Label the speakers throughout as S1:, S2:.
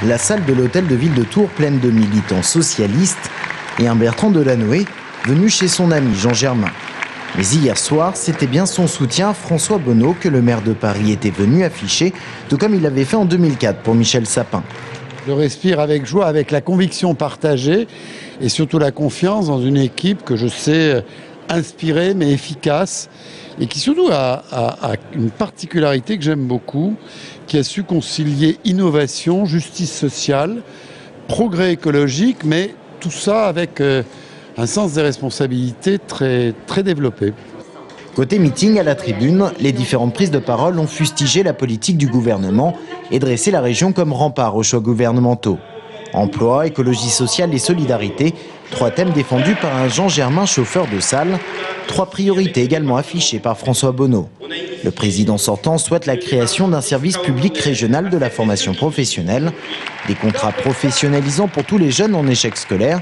S1: la salle de l'hôtel de ville de Tours pleine de militants socialistes et un Bertrand Delanoë venu chez son ami Jean Germain. Mais hier soir, c'était bien son soutien à François Bonneau que le maire de Paris était venu afficher, tout comme il l'avait fait en 2004 pour Michel Sapin.
S2: Je respire avec joie, avec la conviction partagée et surtout la confiance dans une équipe que je sais inspirée mais efficace et qui surtout a une particularité que j'aime beaucoup, qui a su concilier innovation, justice sociale, progrès écologique, mais tout ça avec un sens des responsabilités très, très développé.
S1: Côté meeting à la tribune, les différentes prises de parole ont fustigé la politique du gouvernement et dressé la région comme rempart aux choix gouvernementaux. Emploi, écologie sociale et solidarité, 3 thèmes défendus par un Jean Germain chauffeur de salle, 3 priorités également affichées par François Bonneau. Le président sortant souhaite la création d'un service public régional de la formation professionnelle, des contrats professionnalisants pour tous les jeunes en échec scolaire,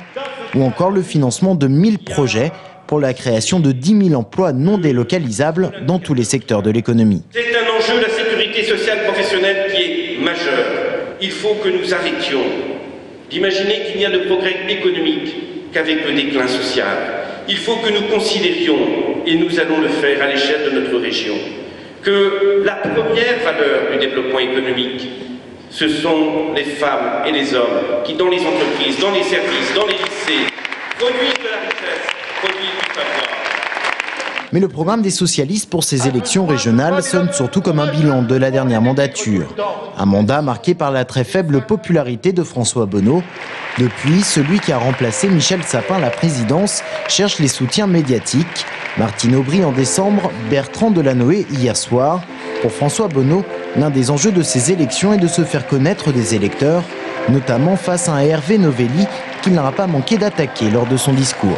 S1: ou encore le financement de 1000 projets pour la création de 10 000 emplois non délocalisables dans tous les secteurs de l'économie.
S3: C'est un enjeu de la sécurité sociale professionnelle qui est majeur. Il faut que nous arrêtions d'imaginer qu'il n'y a de progrès économique qu'avec le déclin social. Il faut que nous considérions, et nous allons le faire à l'échelle de notre région, que la première valeur du développement économique, ce sont les femmes et les hommes qui, dans les entreprises, dans les services, dans les lycées, produisent de la richesse, produisent du savoir.
S1: Mais le programme des socialistes pour ces élections régionales sonne surtout comme un bilan de la dernière mandature. Un mandat marqué par la très faible popularité de François Bonneau. Depuis, celui qui a remplacé Michel Sapin à la présidence cherche les soutiens médiatiques. Martine Aubry en décembre, Bertrand Delanoë hier soir. Pour François Bonneau, l'un des enjeux de ces élections est de se faire connaître des électeurs, notamment face à un Hervé Novelli qu'il n'aura pas manqué d'attaquer lors de son discours.